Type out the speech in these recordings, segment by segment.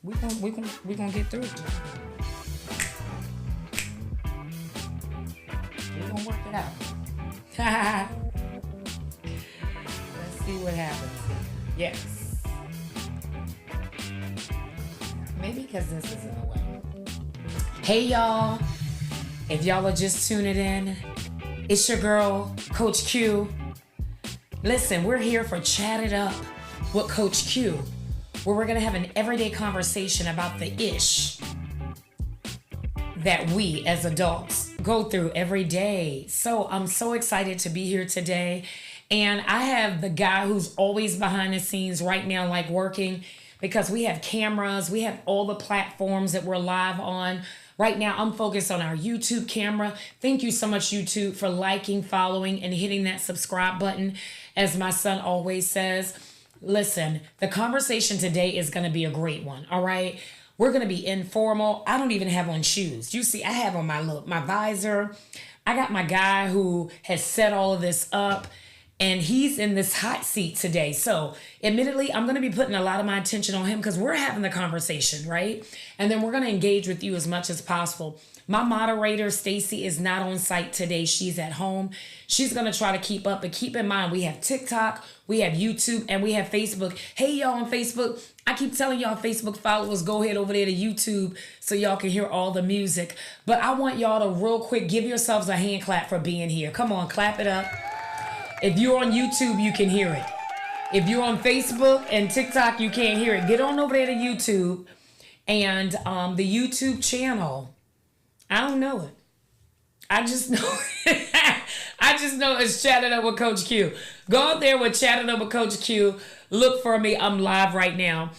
We gonna get through it. We're gonna work it out. Let's see what happens. Yes. Maybe because this is in the way. Hey y'all. If y'all are just tuning in, it's your girl, Coach Q. Listen, we're here for Chat It Up with Coach Q, where we're gonna have an everyday conversation about the ish that we as adults go through every day. So I'm so excited to be here today. And I have the guy who's always behind the scenes right now, like working, because we have cameras, we have all the platforms that we're live on. Right now, I'm focused on our YouTube camera. Thank you so much, YouTube, for liking, following, and hitting that subscribe button. As my son always says, listen, the conversation today is going to be a great one, all right? We're going to be informal. I don't even have on shoes. You see, I have on my visor. I got my guy who has set all of this up, and he's in this hot seat today. So admittedly, I'm going to be putting a lot of my attention on him because we're having the conversation, right? And then we're going to engage with you as much as possible. My moderator, Stacy, is not on site today. She's at home. She's going to try to keep up. But keep in mind, we have TikTok, we have YouTube, and we have Facebook. Hey, y'all on Facebook. I keep telling y'all Facebook followers, go ahead over there to YouTube so y'all can hear all the music. But I want y'all to real quick give yourselves a hand clap for being here. Come on, clap it up. If you're on YouTube, you can hear it. If you're on Facebook and TikTok, you can't hear it. Get on over there to YouTube and the YouTube channel. I don't know it. I just know I just know it's Chatting Up with Coach Q. Go out there with Chatting Up with Coach Q. Look for me. I'm live right now.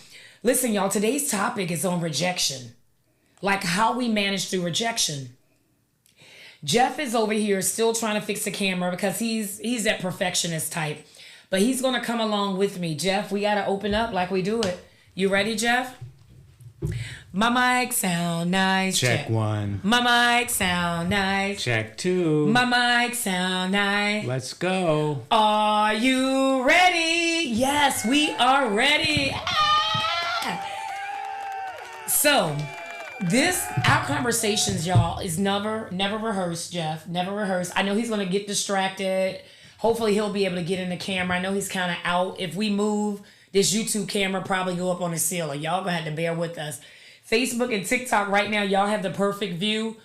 Listen, y'all, today's topic is on rejection. Like how we manage through rejection. Jeff is over here still trying to fix the camera because he's that perfectionist type. But he's going to come along with me. Jeff, we got to open up like we do it. You ready, Jeff? My mic sound nice. Check one. My mic sound nice. Check two. My mic sound nice. Let's go. Are you ready? Yes, we are ready. Ah! So, our conversations, y'all, is never rehearsed, Jeff. Never rehearsed. I know he's going to get distracted. Hopefully, he'll be able to get in the camera. I know he's kind of out. If we move, this YouTube camera probably go up on the ceiling. Y'all going to have to bear with us. Facebook and TikTok right now, y'all have the perfect view,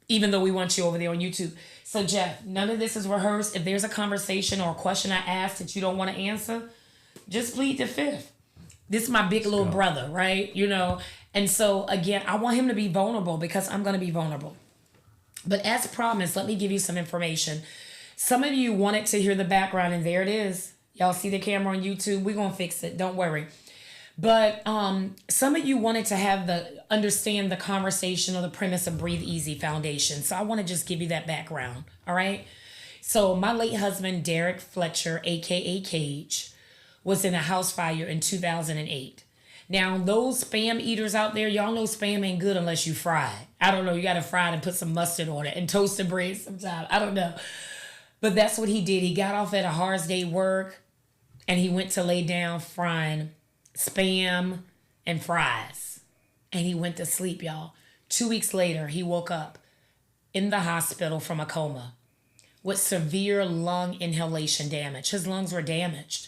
even though we want you over there on YouTube. So, Jeff, none of this is rehearsed. If there's a conversation or a question I ask that you don't want to answer, just plead the fifth. This is my big little brother, right? You know, and so, again, I want him to be vulnerable because I'm going to be vulnerable. But as promised, let me give you some information. Some of you wanted to hear the background, and there it is. Y'all see the camera on YouTube? We're going to fix it. Don't worry. But some of you wanted to understand the conversation or the premise of Breathe Easy Foundation. So I want to just give you that background, all right? So my late husband, Derek Fletcher, a.k.a. Cage, was in a house fire in 2008. Now, those spam eaters out there, y'all know spam ain't good unless you fry it. I don't know. You got to fry it and put some mustard on it and toast the bread sometimes. I don't know. But that's what he did. He got off at a hard day work and he went to lay down frying spam and fries. And he went to sleep, y'all. 2 weeks later, he woke up in the hospital from a coma with severe lung inhalation damage. His lungs were damaged.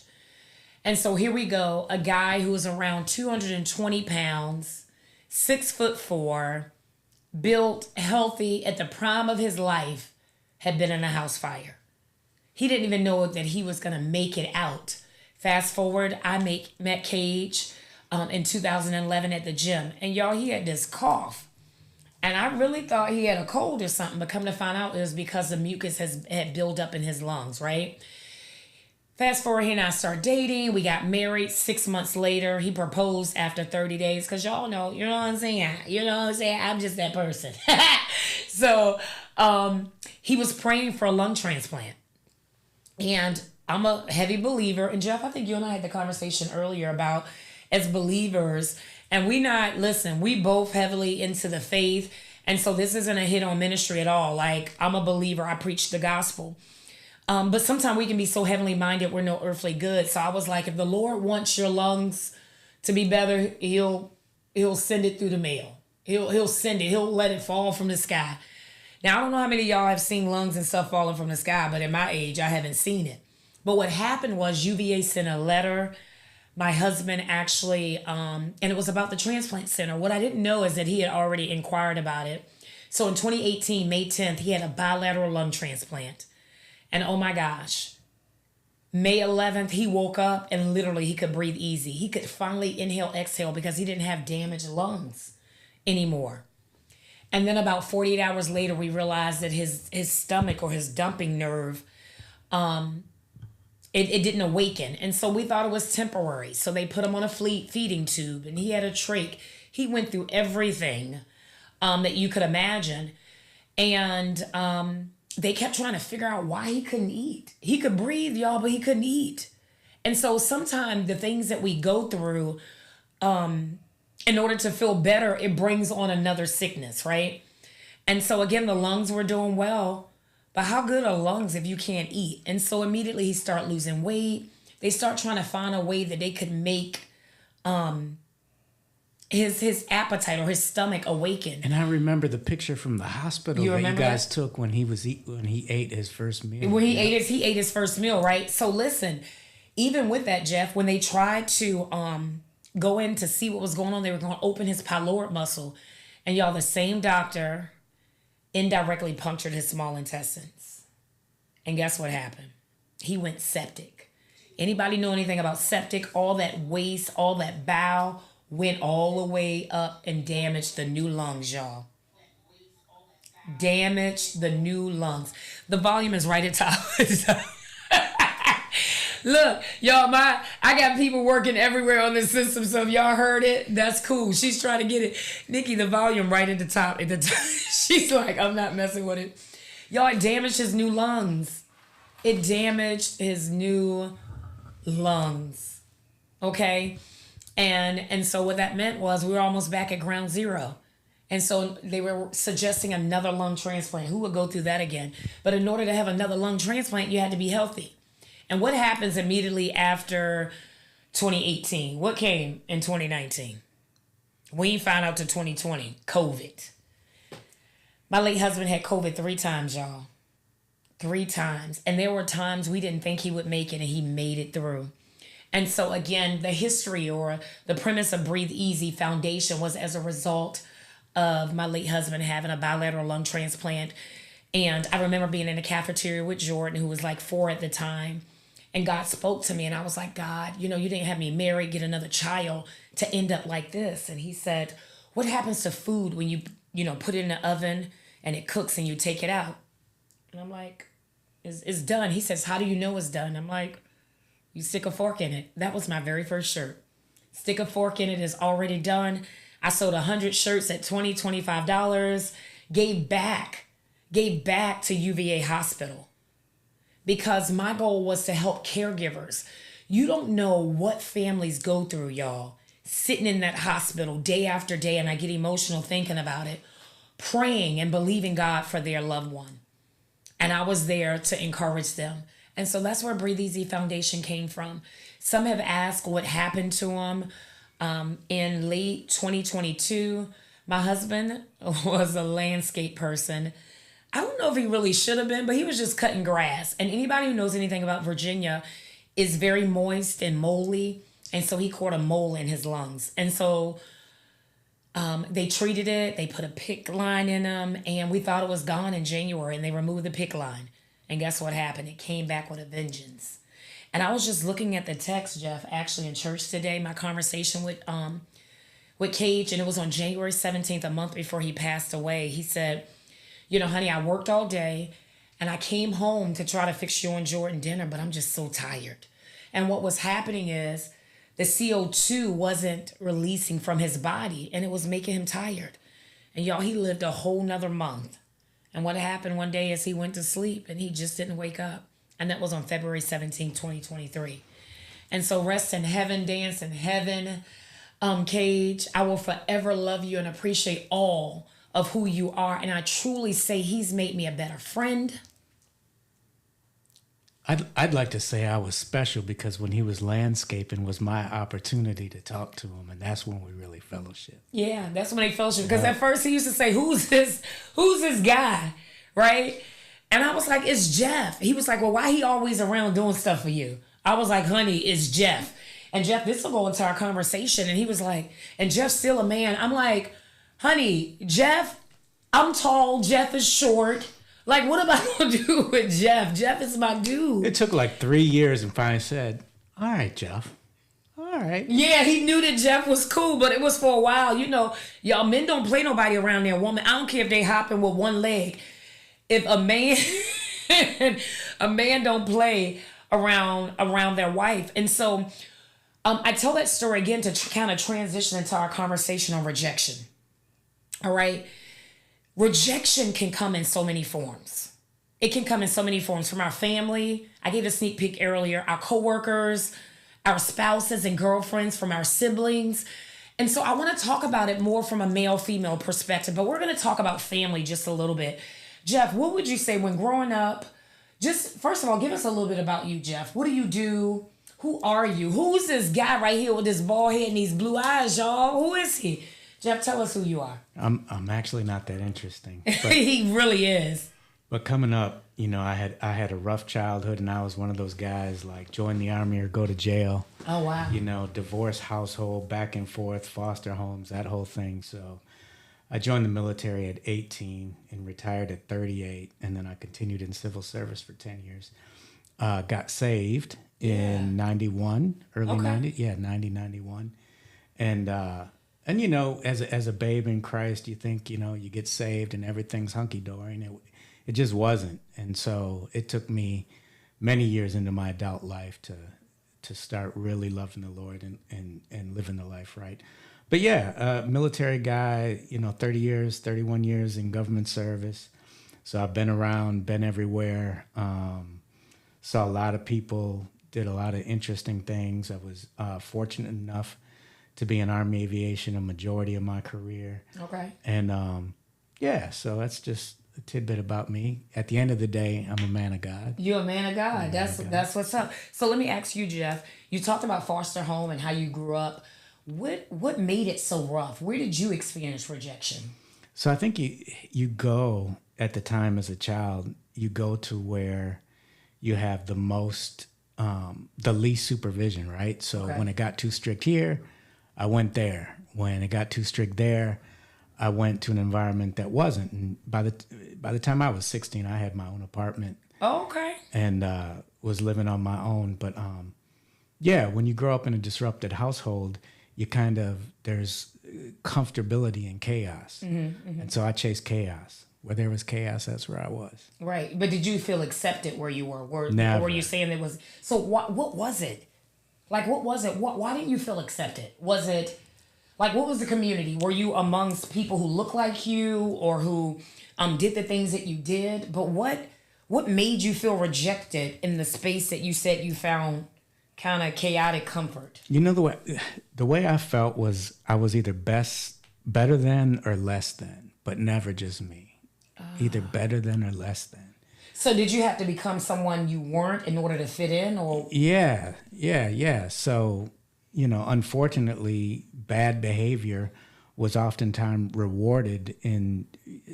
And so here we go. A guy who was around 220 pounds, 6'4", built, healthy, at the prime of his life, had been in a house fire. He didn't even know that he was going to make it out. Fast forward, I met Cage in 2011 at the gym. And y'all, he had this cough. And I really thought he had a cold or something, but come to find out it was because the mucus had built up in his lungs, right? Fast forward, he and I start dating. We got married 6 months later. He proposed after 30 days because y'all know, you know what I'm saying? You know what I'm saying? I'm just that person. So he was praying for a lung transplant. And I'm a heavy believer. And Jeff, I think you and I had the conversation earlier about as believers, and we both heavily into the faith. And so this isn't a hit on ministry at all. Like, I'm a believer. I preach the gospel. But sometimes we can be so heavenly minded, we're no earthly good. So I was like, if the Lord wants your lungs to be better, he'll He'll send it through the mail. He'll send it. He'll let it fall from the sky. Now, I don't know how many of y'all have seen lungs and stuff falling from the sky, but at my age, I haven't seen it. But what happened was UVA sent a letter. My husband actually, and it was about the transplant center. What I didn't know is that he had already inquired about it. So in 2018, May 10th, he had a bilateral lung transplant. And oh my gosh, May 11th, he woke up and literally he could breathe easy. He could finally inhale, exhale because he didn't have damaged lungs anymore. And then about 48 hours later, we realized that his stomach or his dumping nerve, it didn't awaken. And so we thought it was temporary. So they put him on a feeding tube and he had a trach. He went through everything that you could imagine. And they kept trying to figure out why he couldn't eat. He could breathe, y'all, but he couldn't eat. And so sometimes the things that we go through, in order to feel better, it brings on another sickness, right? And so again, the lungs were doing well, but how good are lungs if you can't eat? And so immediately he started losing weight. They start trying to find a way that they could make his appetite or his stomach awaken. And I remember the picture from the hospital that you guys took when he ate his first meal. When he ate his first meal, right? So listen, even with that, Jeff, when they tried to go in to see what was going on, they were going to open his pyloric muscle, and y'all, the same doctor indirectly punctured his small intestines. And guess what happened? He went septic. Anybody know anything about septic? All that waste, all that bowel went all the way up and damaged the new lungs, y'all. Damaged the new lungs. The volume is right at top. Look, y'all, I got people working everywhere on this system, so if y'all heard it, that's cool. She's trying to get it. Nikki, the volume right at the top. She's like, I'm not messing with it. Y'all, it damaged his new lungs. It damaged his new lungs. Okay? And so what that meant was we were almost back at ground zero. And so they were suggesting another lung transplant. Who would go through that again? But in order to have another lung transplant, you had to be healthy. And what happens immediately after 2018? What came in 2019? We found out to 2020, COVID. My late husband had COVID 3 times, y'all. 3 times. And there were times we didn't think he would make it, and he made it through. And so again, the history or the premise of Breathe Easy Foundation was as a result of my late husband having a bilateral lung transplant. And I remember being in the cafeteria with Jordan, who was like 4 at the time. And God spoke to me, and I was like, God, you didn't have me married, get another child to end up like this. And he said, what happens to food when you put it in the oven and it cooks and you take it out? And I'm like, it's done. He says, how do you know it's done? I'm like, you stick a fork in it. That was my very first shirt. Stick a fork in it is already done. I sold 100 shirts at $20, $25, gave back to UVA Hospital. Because my goal was to help caregivers. You don't know what families go through, y'all. Sitting in that hospital day after day, and I get emotional thinking about it, praying and believing God for their loved one. And I was there to encourage them. And so that's where Breathe Easy Foundation came from. Some have asked what happened to him in late 2022. My husband was a landscape person. I don't know if he really should have been, but he was just cutting grass. And anybody who knows anything about Virginia is very moist and moldy. And so he caught a mole in his lungs. And so they treated it. They put a PICC line in him. And we thought it was gone in January. And they removed the PICC line. And guess what happened? It came back with a vengeance. And I was just looking at the text, Jeff, actually in church today, my conversation with Cage. And it was on January 17th, a month before he passed away. He said, honey, I worked all day and I came home to try to fix you and Jordan dinner, but I'm just so tired. And what was happening is the CO2 wasn't releasing from his body and it was making him tired. And y'all, he lived a whole nother month. And what happened one day is he went to sleep and he just didn't wake up. And that was on February 17, 2023. And so rest in heaven, dance in heaven, Cage. I will forever love you and appreciate all of who you are. And I truly say he's made me a better friend. I'd like to say I was special because when he was landscaping was my opportunity to talk to him, and that's when we really fellowship. Yeah, that's when they fellowship. Because at first he used to say, "Who's this? Who's this guy?" Right? And I was like, "It's Jeff." He was like, "Well, why he always around doing stuff for you?" I was like, "Honey, it's Jeff." And Jeff, this will go into our conversation. And he was like, "And Jeff's still a man." I'm like, "Honey, Jeff, I'm tall. Jeff is short. Like, what am I going to do with Jeff? Jeff is my dude." It took like 3 years and finally said, "All right, Jeff. All right." Yeah, he knew that Jeff was cool, but it was for a while. You know, y'all men don't play nobody around their woman. I don't care if they hopping with one leg. If a man don't play around their wife. And so I tell that story again to kind of transition into our conversation on rejection. All right. Rejection can come in so many forms. It can come in so many forms from our family. I gave a sneak peek earlier, our coworkers, our spouses and girlfriends, from our siblings. And so I want to talk about it more from a male-female perspective, but we're going to talk about family just a little bit. Jeff, what would you say when growing up? Just first of all, give us a little bit about you, Jeff. What do you do? Who are you? Who's this guy right here with this bald head and these blue eyes, y'all? Who is he? Jeff, tell us who you are. I'm actually not that interesting. But, he really is. But coming up, you know, I had a rough childhood, and I was one of those guys like join the army or go to jail. Oh wow. You know, divorced household, back and forth, foster homes, that whole thing. So I joined the military at 18 and retired at 38, and then I continued in civil service for 10 years. Got saved in 91, early 90, 91. And you know, as a babe in Christ, you think, you know, you get saved and everything's hunky-dory, and it just wasn't. And so it took me many years into my adult life to start really loving the Lord and living the life right. But yeah, military guy, you know, 31 years in government service. So I've been around, been everywhere, saw a lot of people, did a lot of interesting things. I was fortunate enough to be in Army Aviation a majority of my career. Okay. And yeah, so that's just a tidbit about me. At the end of the day, I'm a man of God. You're a man of God. That's what's up. So let me ask you, Jeff. You talked about foster home and how you grew up. What made it so rough? Where did you experience rejection? So I think you go at the time as a child, you go to where you have the most, the least supervision, right? So when it got too strict here, I went there. When it got too strict there, I went to an environment that wasn't. And by the time I was 16, I had my own apartment. Oh, okay. And was living on my own. But yeah, when you grow up in a disrupted household, you there's comfortability in chaos. Mm-hmm, mm-hmm. And so I chased chaos. Where there was chaos, that's where I was. Right. But did you feel accepted where you were? Never. Or were you saying it was? So what was it? Like, what was it? Why didn't you feel accepted? Was it, like, what was the community? Were you amongst people who looked like you or who did the things that you did? But what made you feel rejected in the space that you said you found kind of chaotic comfort? You know, the way I felt was I was either better than or less than, but never just me. Either better than or less than. So did you have to become someone you weren't in order to fit in, or? Yeah. So, you know, unfortunately, bad behavior was oftentimes rewarded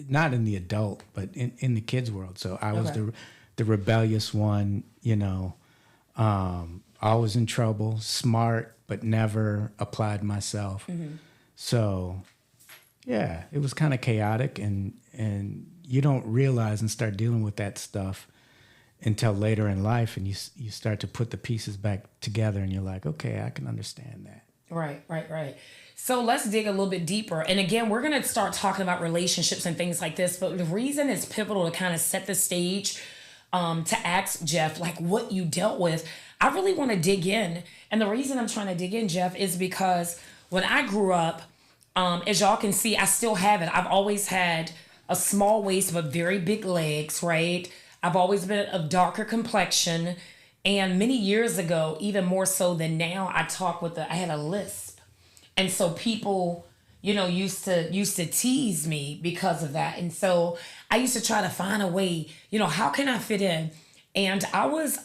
not in the adult, but in the kids' world. So I was the rebellious one, you know, always in trouble, smart, but never applied myself. Mm-hmm. So, yeah, it was kind of chaotic, and you don't realize and start dealing with that stuff until later in life, and you start to put the pieces back together, and you're like, okay, I can understand that. Right. So let's dig a little bit deeper. And again, we're going to start talking about relationships and things like this, but the reason it's pivotal to kind of set the stage to ask Jeff, like, what you dealt with, I really want to dig in. And the reason I'm trying to dig in, Jeff, is because when I grew up, as y'all can see, I still have it. I've always had a small waist but very big legs, right? I've always been of darker complexion. And many years ago, even more so than now, I had a lisp. And so people, you know, used to tease me because of that. And so I used to try to find a way, you know, how can I fit in? And I was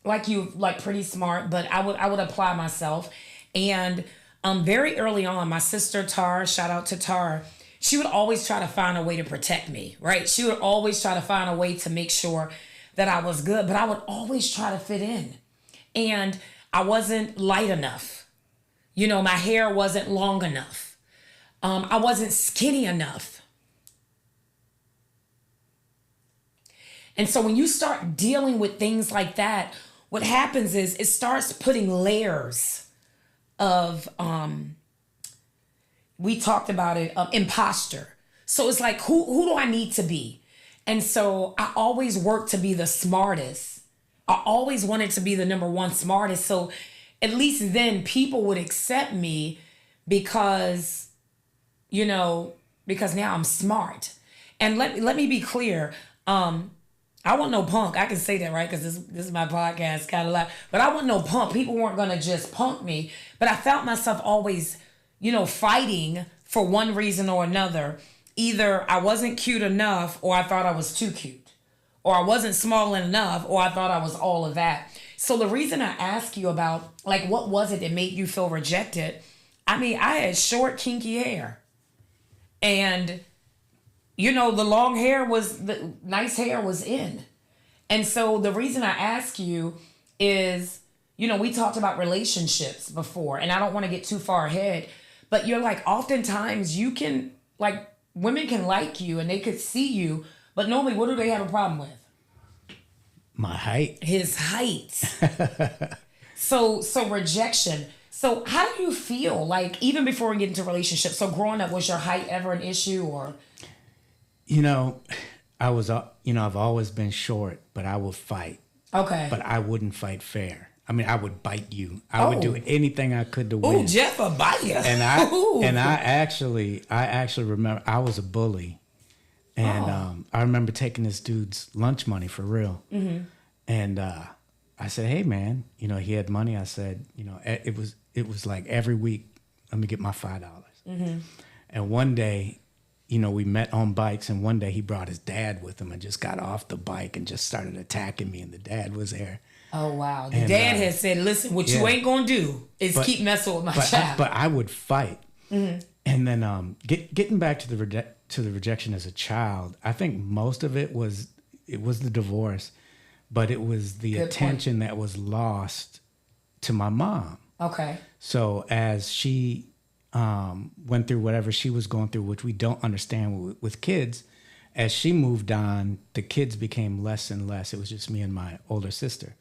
like you, like pretty smart, but I would apply myself. And very early on, my sister Tara, shout out to Tara, she would always try to find a way to protect me, right? She would always try to find a way to make sure that I was good, but I would always try to fit in. And I wasn't light enough. You know, my hair wasn't long enough. I wasn't skinny enough. And so when you start dealing with things like that, what happens is it starts putting layers of, we talked about it, imposter. So it's like, who do I need to be? And so I always worked to be the smartest. I always wanted to be the number one smartest. So at least then people would accept me because, you know, because now I'm smart. And let me be clear. I want no punk. I can say that, right? Because this is my podcast, kind of like. But I want no punk. People weren't going to just punk me. But I felt myself always, you know, fighting for one reason or another. Either I wasn't cute enough or I thought I was too cute. Or I wasn't small enough or I thought I was all of that. So the reason I ask you about, like, what was it that made you feel rejected? I mean, I had short, kinky hair. And you know, the long hair the nice hair was in. And so the reason I ask you is, you know, we talked about relationships before, and I don't want to get too far ahead, but you're like, oftentimes you can, like, women can like you and they could see you, but normally what do they have a problem with? My height. His height. So rejection. So how do you feel, like, even before we get into relationships? So growing up, was your height ever an issue, or? You know, I've always been short, but I will fight. Okay. But I wouldn't fight fair. I mean, I would bite you. I would do anything I could to win. Ooh, Jeff a biter. And I actually remember I was a bully, and I remember taking this dude's lunch money for real. Mm-hmm. And I said, "Hey, man, you know, he had money." I said, "You know, it was like every week, let me get my $5." Mm-hmm. And one day, you know, we met on bikes, and one day he brought his dad with him and just got off the bike and just started attacking me, and the dad was there. Oh, wow. The dad had said, listen, what you ain't going to do is keep messing with my child. But I would fight. Mm-hmm. And then getting back to the rejection as a child, I think most of it was the divorce, but it was the attention that was lost to my mom. Okay. So as she went through whatever she was going through, which we don't understand with kids, as she moved on, the kids became less and less. It was just me and my older sister.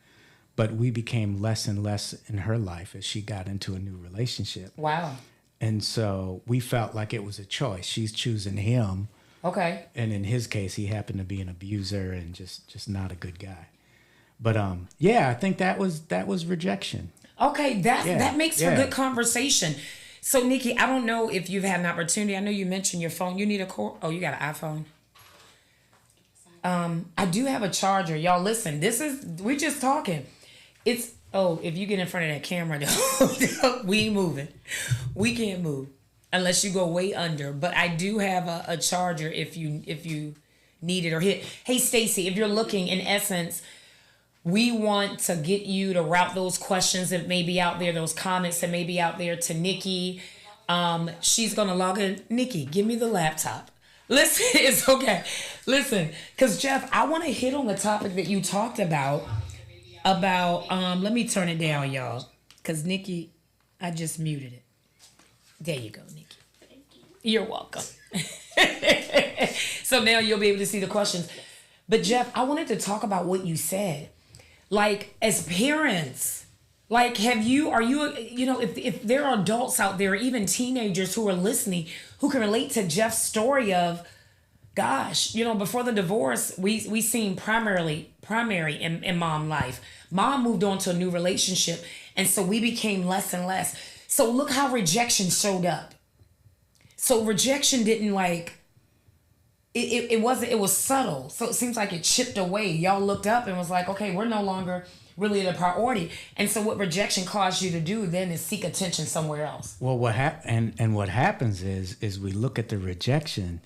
But we became less and less in her life as she got into a new relationship. Wow. And so we felt like it was a choice. She's choosing him. Okay. And in his case, he happened to be an abuser and just not a good guy. But yeah, I think that was rejection. Okay, that makes for good conversation. So, Nikki, I don't know if you've had an opportunity. I know you mentioned your phone. You need a cord. Oh, you got an iPhone. I do have a charger. Y'all, listen. We're just talking. If you get in front of that camera, we ain't moving. We can't move unless you go way under. But I do have a charger if you need it or hit. Hey, Stacy, if you're looking, in essence, we want to get you to route those questions that may be out there, those comments that may be out there to Nikki. She's going to log in. Nikki, give me the laptop. Listen, it's okay. Listen, because Jeff, I want to hit on the topic that you talked about, let me turn it down, y'all, because Nikki, I just muted it. There you go, Nikki. Thank you. You're welcome. So now you'll be able to see the questions. But Jeff, I wanted to talk about what you said. Like, as parents, like, if there are adults out there, even teenagers who are listening, who can relate to Jeff's story of, gosh, you know, before the divorce, we seen primary in mom life. Mom moved on to a new relationship, and so we became less and less. So look how rejection showed up. So rejection didn't it was subtle. So it seems like it chipped away. Y'all looked up and was like, okay, we're no longer really the priority. And so what rejection caused you to do then is seek attention somewhere else. Well, what happens is we look at the rejection,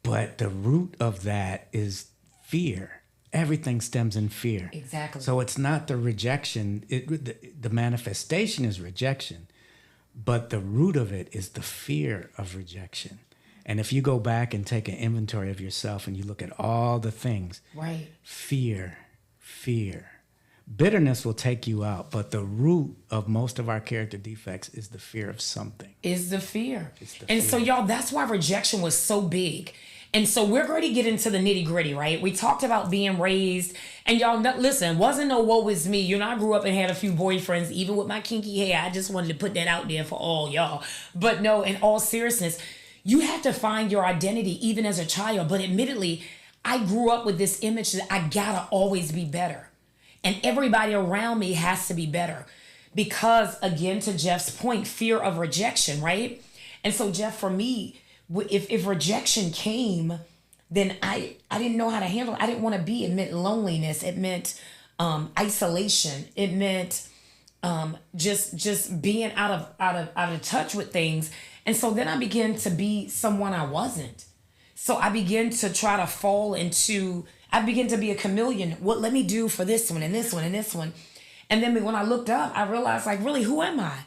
but the root of that is fear. everything stems in fear. Exactly. So it's not the rejection. The manifestation is rejection, but the root of it is the fear of rejection. And if you go back and take an inventory of yourself and you look at all the things, right? Fear. Bitterness will take you out, but the root of most of our character defects is the fear of something. Is the fear. So y'all, that's why rejection was so big. And so we're going to get into the nitty gritty, right? We talked about being raised, and y'all, listen, wasn't no woe is me. You know, I grew up and had a few boyfriends, even with my kinky hair. I just wanted to put that out there for all y'all. But no, in all seriousness, you have to find your identity even as a child. But admittedly, I grew up with this image that I gotta always be better. And everybody around me has to be better. Because, again, to Jeff's point, fear of rejection, right? And so, Jeff, for me, if rejection came, then I didn't know how to handle it. I didn't want to be. It meant loneliness. It meant isolation. It meant just being out of touch with things. And so then I began to be someone I wasn't. So I began to try to I began to be a chameleon. What let me do for this one and this one and this one. And then when I looked up, I realized, like, really, who am I?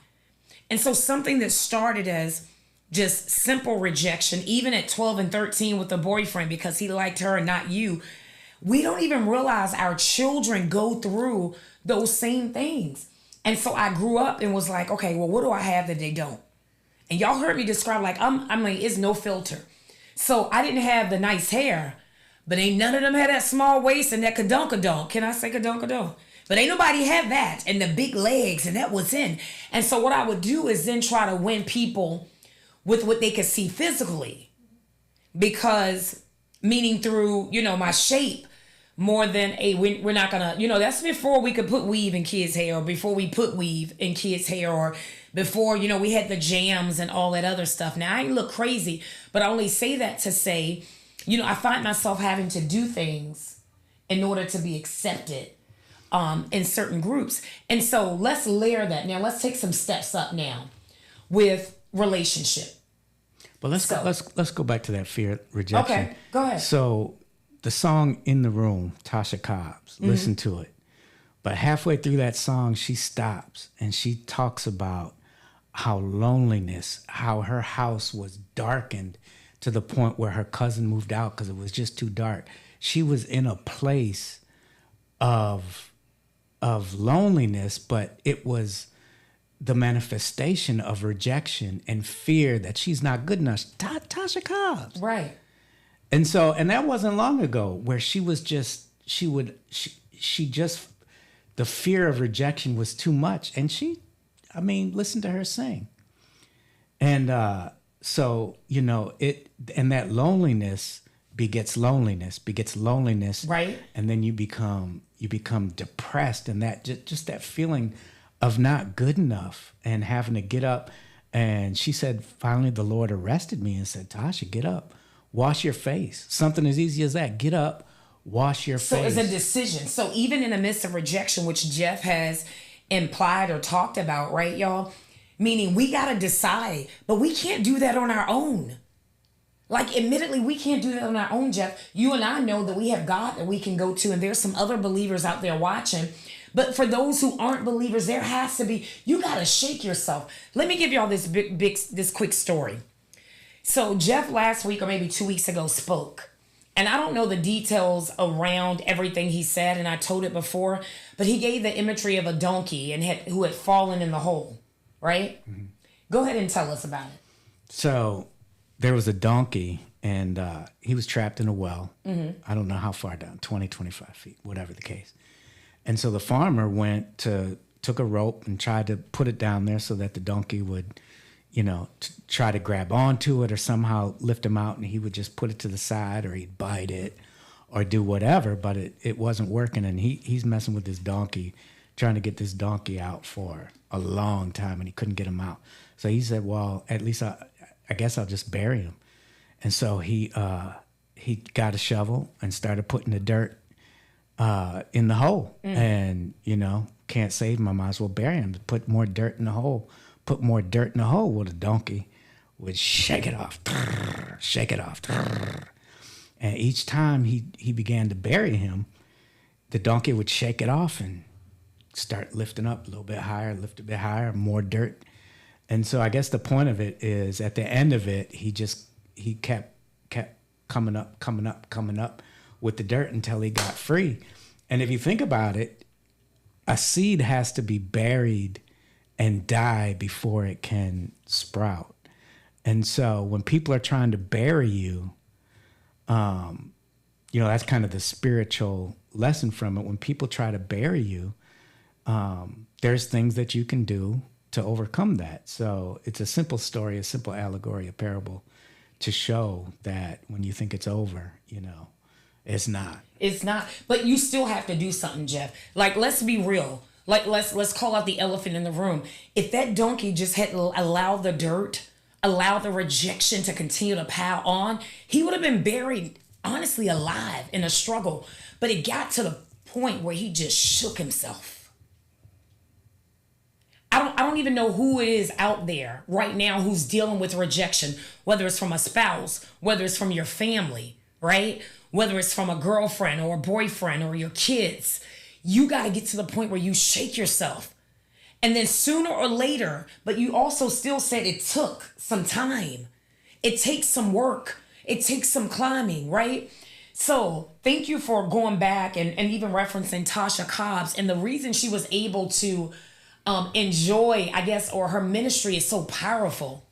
And so something that started as just simple rejection, even at 12 and 13 with a boyfriend because he liked her and not you. We don't even realize our children go through those same things. And so I grew up and was like, okay, well, what do I have that they don't? And y'all heard me describe, like, I'm like, it's no filter. So I didn't have the nice hair, but ain't none of them had that small waist and that kadunkadunk. Can I say kadunkadunk? But ain't nobody had that and the big legs, and that was in. And so what I would do is then try to win people with what they could see physically, because meaning through, my shape more than we're not gonna, that's before we could put weave in kids' hair, or before we put weave in kids' hair, or before, we had the jams and all that other stuff. Now I ain't look crazy, but I only say that to say, I find myself having to do things in order to be accepted in certain groups. And so let's layer that. Now let's take some steps up now with relationship. But let's go back to that fear rejection. Okay, go ahead. So the song "In the Room," Tasha Cobbs, listen to it. But halfway through that song, she stops and she talks about how loneliness, how her house was darkened to the point where her cousin moved out because it was just too dark. She was in a place of loneliness, but it was the manifestation of rejection and fear that she's not good enough. Tasha Cobbs. Right. And so, and that wasn't long ago, where she was just, the fear of rejection was too much. And listen to her sing. And so, and that loneliness begets loneliness. Right. And then you become depressed, and that just that feeling of not good enough and having to get up. And she said, finally, the Lord arrested me and said, Tasha, get up, wash your face. Something as easy as that. Get up, wash your face. So it's a decision. So even in the midst of rejection, which Jeff has implied or talked about, right, y'all? Meaning we got to decide, but we can't do that on our own. Like, admittedly, we can't do that on our own, Jeff. You and I know that we have God that we can go to, and there's some other believers out there watching. But for those who aren't believers, there has to be, you got to shake yourself. Let me give y'all this quick story. So Jeff last week or maybe 2 weeks ago spoke. And I don't know the details around everything he said, and I told it before, but he gave the imagery of a donkey and who had fallen in the hole, right? Mm-hmm. Go ahead and tell us about it. So there was a donkey, and he was trapped in a well. Mm-hmm. I don't know how far down, 20, 25 feet, whatever the case. And so the farmer took a rope and tried to put it down there so that the donkey would, try to grab onto it or somehow lift him out, and he would just put it to the side, or he'd bite it or do whatever, but it wasn't working. And he's messing with this donkey, trying to get this donkey out for a long time, and he couldn't get him out. So he said, well, at least I guess I'll just bury him. And so he got a shovel and started putting the dirt in the hole. And, can't save him, I might as well bury him. Put more dirt in the hole. Well, the donkey would shake it off. And each time he began to bury him, the donkey would shake it off and start lifting up a little bit higher, lift a bit higher, more dirt. And so I guess the point of it is at the end of it, he kept coming up with the dirt until he got free. And if you think about it, a seed has to be buried and die before it can sprout. And so when people are trying to bury you, that's kind of the spiritual lesson from it. When people try to bury you, there's things that you can do to overcome that. So it's a simple story, a simple allegory, a parable to show that when you think it's over, it's not. It's not. But you still have to do something, Jeff. Like, let's be real. Like, let's call out the elephant in the room. If that donkey just had allowed the dirt, allowed the rejection to continue to pile on, he would have been buried, honestly, alive in a struggle. But it got to the point where he just shook himself. I don't even know who it is out there right now who's dealing with rejection, whether it's from a spouse, whether it's from your family, right? Whether it's from a girlfriend or a boyfriend or your kids. You got to get to the point where you shake yourself. And then sooner or later, but you also still said it took some time. It takes some work. It takes some climbing, right? So thank you for going back and even referencing Tasha Cobbs. And the reason she was able to enjoy, I guess, or her ministry is so powerful,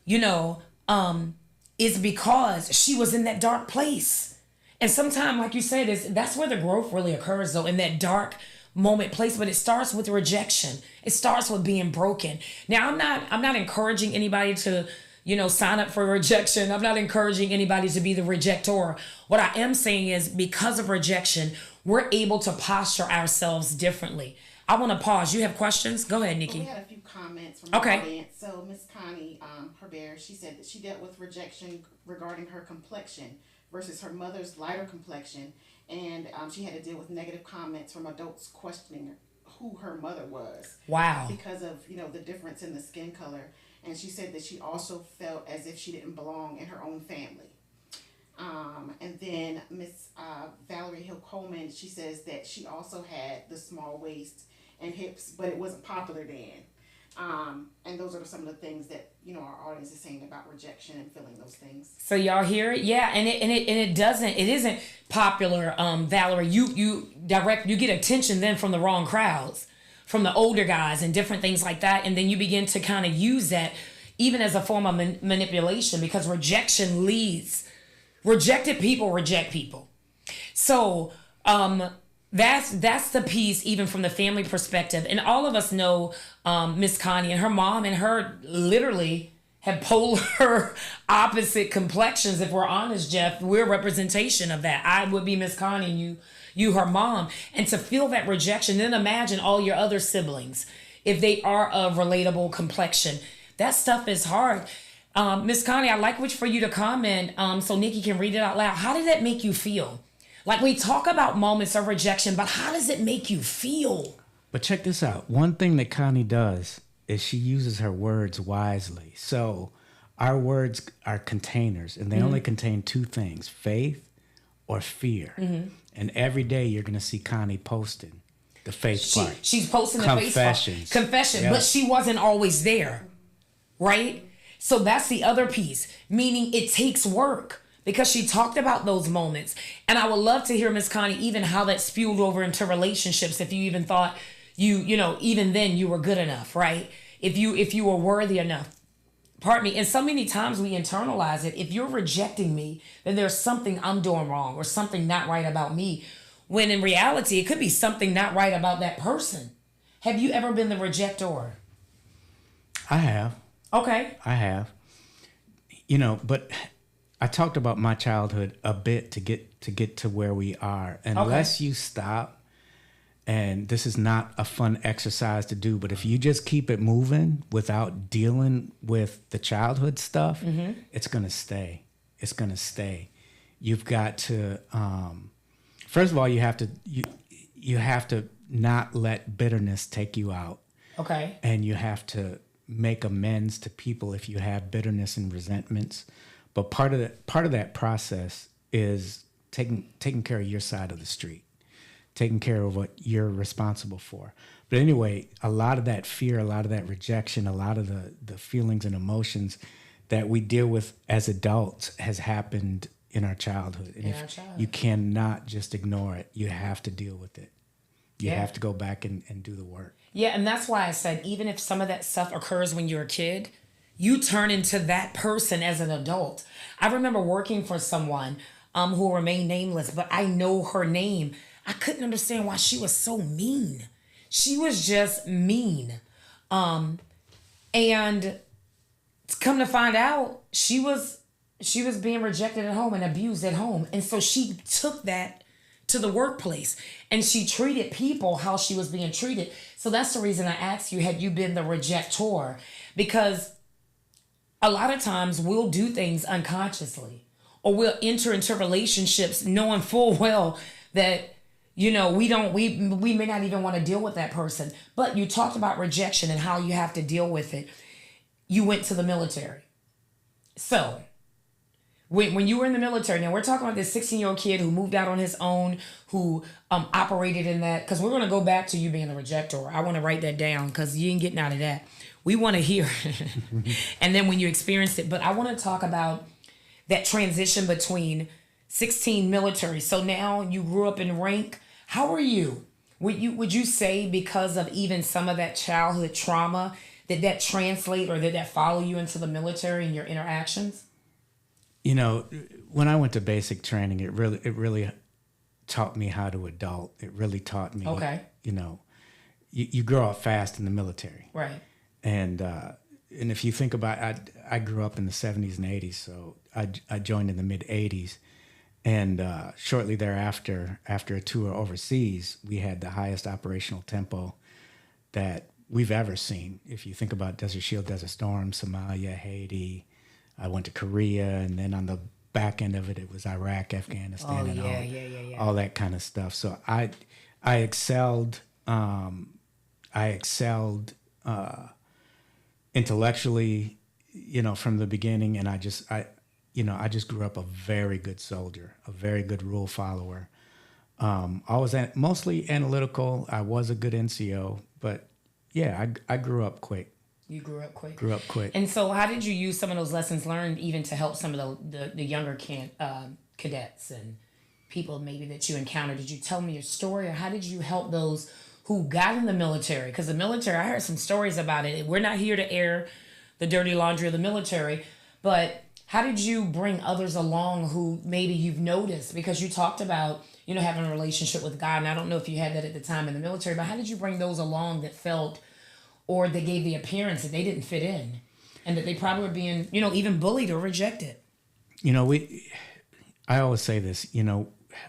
is because she was in that dark place. And sometimes, like you said, that's where the growth really occurs, though, in that dark moment place. But it starts with rejection. It starts with being broken. Now, I'm not encouraging anybody to, sign up for rejection. I'm not encouraging anybody to be the rejector. What I am saying is because of rejection, we're able to posture ourselves differently. I want to pause. You have questions? Go ahead, Nikki. Well, we had a few comments from the audience. So Miss Connie Herbert, she said that she dealt with rejection regarding her complexion versus her mother's lighter complexion. And she had to deal with negative comments from adults questioning who her mother was. Wow. Because of, the difference in the skin color. And she said that she also felt as if she didn't belong in her own family. And then Miss Valerie Hill Coleman, she says that she also had the small waist and hips, but it wasn't popular then. And those are some of the things that our audience is saying about rejection and feeling those things. So y'all hear it, yeah, and it isn't popular. Valerie, you get attention then from the wrong crowds, from the older guys and different things like that, and then you begin to kind of use that even as a form of manipulation because rejection leads. Rejected people reject people. So that's the piece even from the family perspective. And all of us know Miss Connie and her mom and her literally have polar opposite complexions. If we're honest, Jeff, we're a representation of that. I would be Miss Connie and you her mom. And to feel that rejection, then imagine all your other siblings, if they are of relatable complexion. That stuff is hard. Miss Connie, I'd like for you to comment so Nikki can read it out loud. How did that make you feel? Like, we talk about moments of rejection, but how does it make you feel? But check this out. One thing that Connie does is she uses her words wisely. So our words are containers, and they only contain two things, faith or fear. Mm-hmm. And every day you're going to see Connie posting the faith part. She's posting the faith part. Confession. Yep. But she wasn't always there, right? So that's the other piece, meaning it takes work because she talked about those moments. And I would love to hear, Miss Connie, even how that spewed over into relationships. If you even thought even then you were good enough, right? If you were worthy enough. Pardon me. And so many times we internalize it. If you're rejecting me, then there's something I'm doing wrong or something not right about me. When in reality, it could be something not right about that person. Have you ever been the rejector? I have. Okay. I have. But I talked about my childhood a bit to get to where we are. Unless you stop, and this is not a fun exercise to do, but if you just keep it moving without dealing with the childhood stuff, it's going to stay. It's going to stay. You've got to, first of all, you have to not let bitterness take you out. Okay. And you have to make amends to people if you have bitterness and resentments. But part of that process is taking care of your side of the street. taking care of what you're responsible for. But anyway, a lot of that fear, a lot of that rejection, a lot of the feelings and emotions that we deal with as adults has happened in our childhood. And you cannot just ignore it. You have to deal with it. You have to go back and do the work. Yeah, and that's why I said, even if some of that stuff occurs when you're a kid, you turn into that person as an adult. I remember working for someone who will remain nameless, but I know her name. I couldn't understand why she was so mean. She was just mean. And come to find out, she was being rejected at home and abused at home. And so she took that to the workplace and she treated people how she was being treated. So that's the reason I asked you, had you been the rejector? Because a lot of times we'll do things unconsciously, or we'll enter into relationships knowing full well that, we may not even want to deal with that person. But you talked about rejection and how you have to deal with it. You went to the military. So when you were in the military, now we're talking about this 16-year-old kid who moved out on his own, who operated in that, because we're going to go back to you being the rejector. I want to write that down because you ain't getting out of that. We want to hear and then when you experienced it. But I want to talk about that transition between 16 military. So now you grew up in rank. How are you? Would you say because of even some of that childhood trauma, did that translate or did that follow you into the military and your interactions? When I went to basic training, it really taught me how to adult. It really taught me, you grow up fast in the military. Right. And if you think about it, I grew up in the 70s and 80s, so I joined in the mid-80s. And shortly thereafter, after a tour overseas, we had the highest operational tempo that we've ever seen. If you think about Desert Shield, Desert Storm, Somalia, Haiti, I went to Korea, and then on the back end of it, it was Iraq, Afghanistan, all that kind of stuff. So I excelled. I excelled intellectually, from the beginning, and I just grew up a very good soldier, a very good rule follower. I was mostly analytical. I was a good NCO, but yeah, I grew up quick. You grew up quick. Grew up quick. And so how did you use some of those lessons learned even to help some of the younger cadets and people maybe that you encountered? Did you tell me your story, or how did you help those who got in the military? Because the military, I heard some stories about it. We're not here to air the dirty laundry of the military, but how did you bring others along who maybe you've noticed? Because you talked about, having a relationship with God, and I don't know if you had that at the time in the military, but how did you bring those along that felt, or they gave the appearance that they didn't fit in and that they probably were being, even bullied or rejected? I always say this,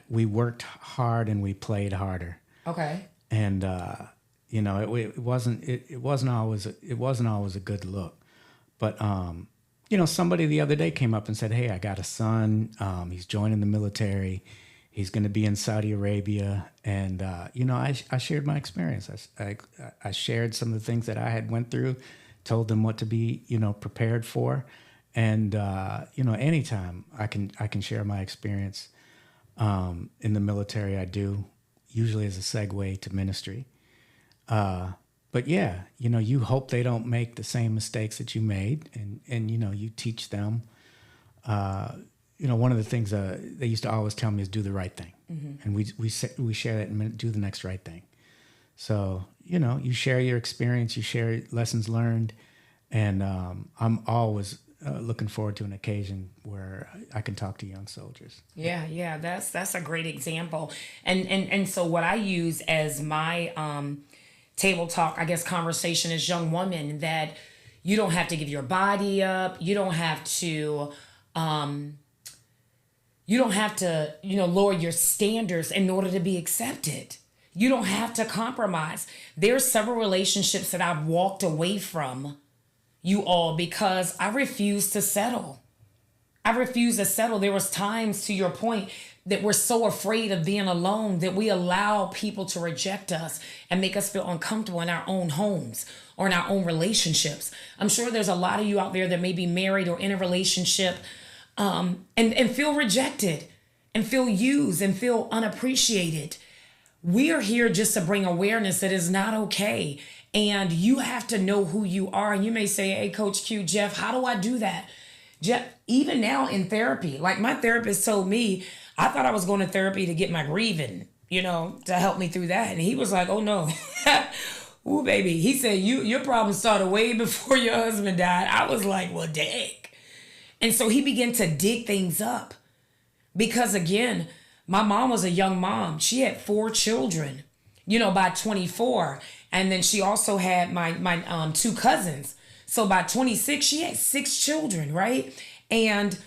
we worked hard and we played harder. Okay. And, it wasn't always a good look, but, somebody the other day came up and said, "Hey, I got a son. He's joining the military. He's going to be in Saudi Arabia." And, I shared my experience. I shared some of the things that I had went through, told them what to be, prepared for. And, anytime I can share my experience in the military, I do, usually as a segue to ministry. But yeah, you hope they don't make the same mistakes that you made, and you teach them. One of the things they used to always tell me is do the right thing, and we share that and do the next right thing. So you share your experience, you share lessons learned, and I'm always looking forward to an occasion where I can talk to young soldiers. Yeah, that's a great example, and so what I use as my table talk, I guess, conversation as young woman, that you don't have to give your body up. You don't have to, lower your standards in order to be accepted. You don't have to compromise. There's several relationships that I've walked away from, you all, because I refused to settle. There was times, to your point, that we're so afraid of being alone that we allow people to reject us and make us feel uncomfortable in our own homes or in our own relationships. I'm sure there's a lot of you out there that may be married or in a relationship and feel rejected and feel used and feel unappreciated. we are here just to bring awareness that is not okay. And you have to know who you are. And you may say, hey, Coach Q, Jeff, how do I do that? Jeff, even now in therapy, like my therapist told me, I thought I was going to therapy to get my grieving, to help me through that. And he was like, oh no. Ooh, baby. He said, your problem started way before your husband died. I was like, well, dang. And so he began to dig things up. Because again, my mom was a young mom. She had 4 children, by 24. And then she also had my 2 cousins. So by 26, she had 6 children, right? And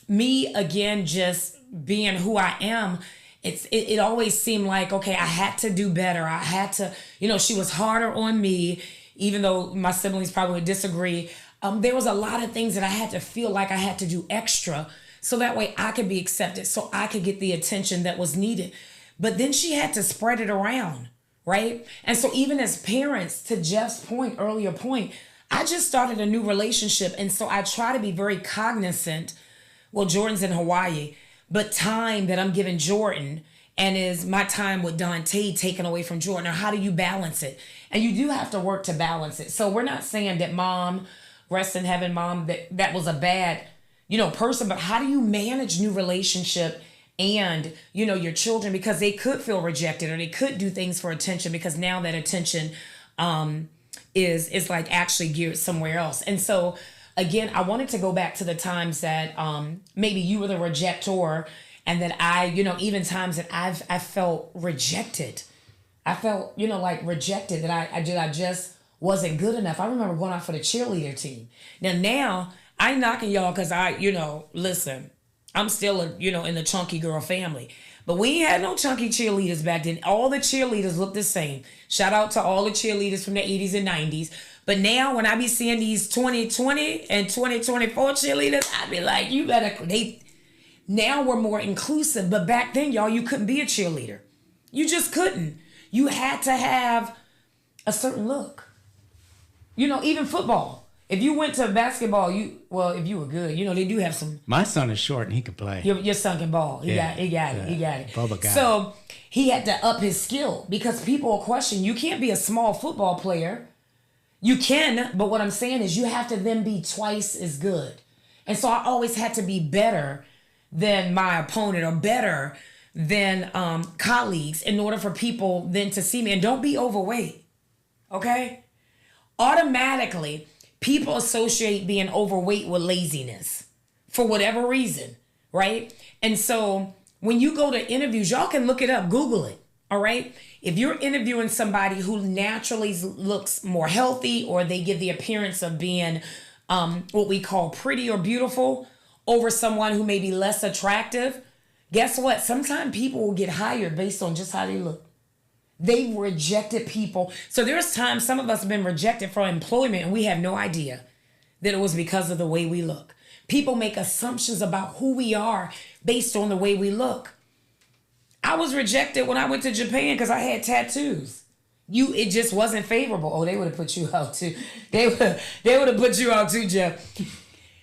me, again, just being who I am, it always seemed like, okay, I had to do better. I had to, she was harder on me, even though my siblings probably would disagree. There was a lot of things that I had to feel like I had to do extra so that way I could be accepted, so I could get the attention that was needed. But then she had to spread it around, right? And so even as parents, to Jeff's earlier point, I just started a new relationship. And so I try to be very cognizant. Well, Jordan's in Hawaii, but time that I'm giving Jordan and is my time with Dante taken away from Jordan, or how do you balance it? And you do have to work to balance it. So we're not saying that mom, rest in heaven, mom, that was a bad, person, but how do you manage new relationship and, your children, because they could feel rejected or they could do things for attention, because now that attention is like actually geared somewhere else. And so again, I wanted to go back to the times that maybe you were the rejector, and that I, even times that I felt rejected. I felt, like rejected, that I just wasn't good enough. I remember going out for the cheerleader team. Now I ain't knocking y'all because listen, I'm still in the chunky girl family. But we ain't had no chunky cheerleaders back then. All the cheerleaders look the same. Shout out to all the cheerleaders from the 80s and 90s. But now when I be seeing these 2020 and 2024 cheerleaders, I be like, you better, now we're more inclusive. But back then, y'all, you couldn't be a cheerleader. You just couldn't. You had to have a certain look. Even football. If you went to basketball, if you were good, they do have some. My son is short and he can play. Your son can ball. He got it. Bubba got so he had to up his skill, because people will question, you can't be a small football player. You can, but what I'm saying is you have to then be twice as good. And so I always had to be better than my opponent, or better than colleagues, in order for people then to see me. And don't be overweight, okay? Automatically, people associate being overweight with laziness for whatever reason, right? And so when you go to interviews, y'all can look it up, Google it, all right? If you're interviewing somebody who naturally looks more healthy, or they give the appearance of being what we call pretty or beautiful, over someone who may be less attractive, guess what? Sometimes people will get hired based on just how they look. They've rejected people. So there's times some of us have been rejected for employment and we have no idea that it was because of the way we look. People make assumptions about who we are based on the way we look. I was rejected when I went to Japan because I had tattoos. It just wasn't favorable. Oh, they would have put you out too. They would have put you out too, Jeff.